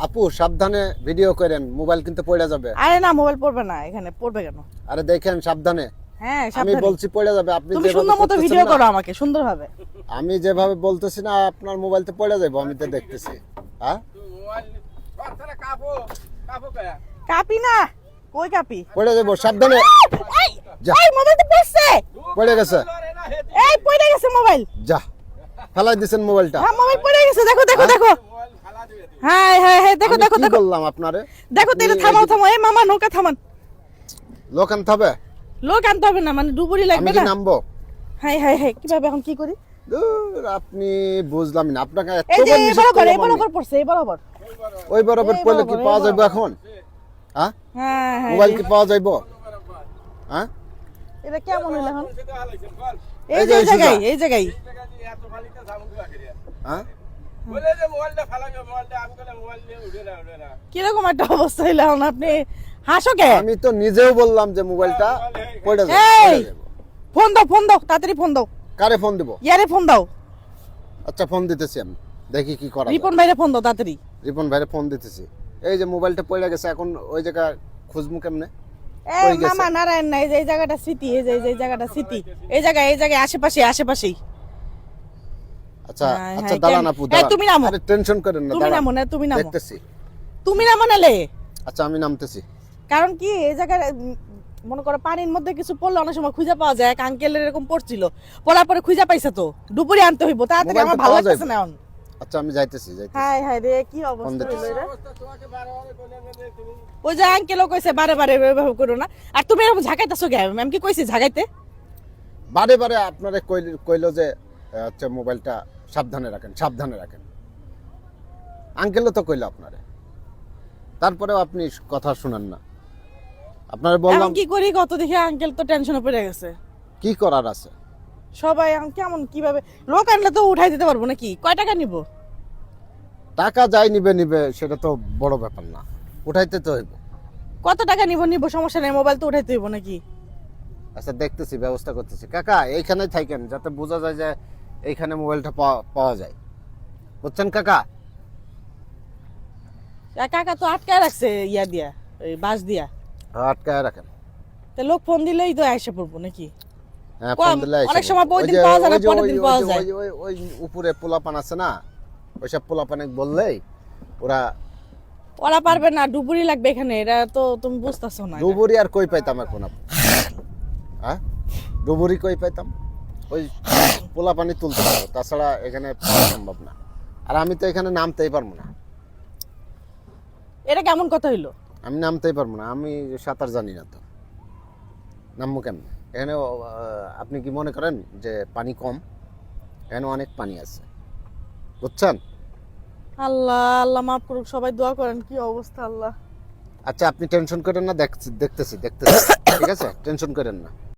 আপু সাবধানে ভিডিও করেন, মোবাইল কিন্তু পড়ে যাবে। আরে না, মোবাইল পড়বে না, এখানে পড়বে কেন? আরে দেখেন সাবধানে। হ্যাঁ আমি সাবধানে। বলছি পড়ে যাবে, আপনি তুমি যেভাবে সুন্দর মতো করতেছেন ভিডিও না, করো আমাকে সুন্দরভাবে। আমি যেভাবে বলতেছি না আপনার মোবাইল তো পড়ে যাবে, আমি তো দেখতেছি। হ্যাঁ কাপি না, কই কাপি? পড়ে যাবো, সাবধানে। এই যা। এই মোবাইল তো পড়ছে। পড়ে গেছে, এই পড়ে গেছে মোবাইল। যা ফেলাই দিছেন মোবাইলটা। হ্যাঁ মোবাইল পড়ে গেছে, দেখো দেখো দেখো। হ্যাঁ হ্যাঁ হ্যাঁ, দেখো আমি দেখো কি দেখো বললাম আপনারে? দেখো তো, এটা থামাও থামাও। এই মামা নৌকা থামান। লোক আনতে হবে? লোক আনতে হবে না, মানে ডুবুরি আমি লাগবে কি না। নামবো? হ্যাঁ হ্যাঁ হ্যাঁ, কিভাবে এখন কি করি? দূর, আপনি বুঝলাম না, আপনাকে এই যে এতবার এই নিষেধ বরাবর, এই করলাম আমি। বরাবর পড়ছে, এই বরাবর। ওই বরাবর এই পড়লে কি বরাবর, পাওয়া এই যাবে বরাবর। এখন? হ্যাঁ হ্যাঁ হ্যাঁ, মোবাইল কি পাওয়া যাইব? হ্যাঁ এটা কেমন হলো এখন? এই এই যে যে এই এই জায়গায়, সোজা। এই জায়গায়। হ্যাঁ কিরকম একটা অবস্থা হইলো এখন? আপনি হাসো কে? আমি তো নিজেও বললাম যে মোবাইলটা পড়ে যাবে, এই! পড়ে যাবে। ফোন দাও, ফোন দাও, তাড়াতাড়ি ফোন দাও। কারে ফোন দিব? ইয়ারে ফোন দাও, আচ্ছা ফোন দিতেছি আমি, দেখি কি করা যায়। রিপন ভাইরে ফোন দাও তাড়াতাড়ি। রিপন ভাইরে ফোন দিতেছি। এই যে মোবাইলটা পড়ে গেছে, এখন ওই জায়গা খুঁজমু কেমনে? এই কই গেছে? মামা নারায়ণ না, এই যে এই জায়গাটা স্মৃতি, এই যে এই জায়গাটা স্মৃতি, এই জায়গায় আশেপাশে আশেপাশেই। আচ্ছা হ্যাঁ, আচ্ছা, হ্যাঁ, দাঁড়ান কেন? আপু, এই, দাঁড়ান। তুমি নামো। আরে টেনশন করেন না, তুমি দাঁড়ান। নামো না, তুমি নামো। দেখতেছি। তুমি নামো নালে। আচ্ছা আমি নামতেছি। কারণ কি এই জায়গায় মনে করো পানির মধ্যে কিছু পড়লে অনেক সময় খুঁজে পাওয়া যায়। এক আঙ্কেলের এরকম পড়ছিল, পড়ার পরে খুঁজে পাইছে, তো ডুবুরি আনতে হইব তাড়াতাড়ি, মোবাইল তো আমার ভালো পাওয়া লাগতেছে যাবে। না এখন। আচ্ছা আমি যাইতেছি। হাই হাই রে, কি ফোন অবস্থা দিতেছি। হইলো এটা। ওই যে আঙ্কেলও কইছে বারে বারে ব্যবহার করো না। আর তুমি এরকম ঝাঁকাইতেছো কে? ম্যাম কি কইছে ঝাঁকাইতে? বারে বারে আপনারে কইলো যে হচ্ছে মোবাইলটা সাবধানে রাখেন, সাবধানে রাখেন। আঙ্কেলও তো কইলো আপনারে, তারপরেও আপনি কথা শুনেন না। আপনারে বললাম এখন কি করি কত দেখে আঙ্কেল তো টেনশনে পড়ে গেছে। কি করার আছে। সবাই কেমন কিভাবে লোক আনলে তো উঠাই দিতে পারবো নাকি? কয় টাকা নিব? টাকা যাই নিবে সেটা তো বড় ব্যাপার না, উঠাইতে তো হইব। কত টাকা নিব সমস্যা নেই, মোবাইল তো উঠাইতে হইব নাকি? আচ্ছা দেখতেছি, ব্যবস্থা করতেছি। কাকা এইখানেই থাকেন, যাতে বোঝা যায় যে এইখানে মোবাইলটা পাওয়া যায়, বুঝছেন কাকা? কাকা তো আটকায় রাখছে ইয়া দিয়া, ওই বাঁশ দিয়া। আটকায় রাখেন। তা লোক ফোন দিলেই তো আইসা পড়বো নাকি? হ্যাঁ কম, ফোন দিলে আইসা অনেক বলবো। সময় ওই ওই দিন যে- পাওয়া যায় না, ওই যে- পরের ওই- দিন ওই পাওয়া যে- যায়। ওই উপরে পোলাপান আছে না, ওইসব পোলাপানে বললেই ওরা পারবে না, ডুবুরি লাগবে এখানে, এটা তো তুমি বুঝতেছো না। ডুবুরি আর কই পাইতাম এখন আপু? হ্যাঁ ডুবুরি কই পাইতাম? ওই পোলাপানি তুলতে পারবো, তাছাড়া এখানে পাওয়া সম্ভব না। আর আমি তো এখানে নামতেই পারবো না। এটা কেমন কথা হইলো? আমি নামতেই পারবো না, আমি সাঁতার জানি না তো, নামবো কেমন? এখানে আপনি কি মনে করেন যে পানি কম? এখানে অনেক পানি আছে, বুঝছেন? আল্লাহ আল্লাহ মাফ করুক, সবাই দোয়া করেন। কি অবস্থা আল্লাহ। আচ্ছা আপনি টেনশন করেন না, দেখতেছি ঠিক আছে, টেনশন করেন না।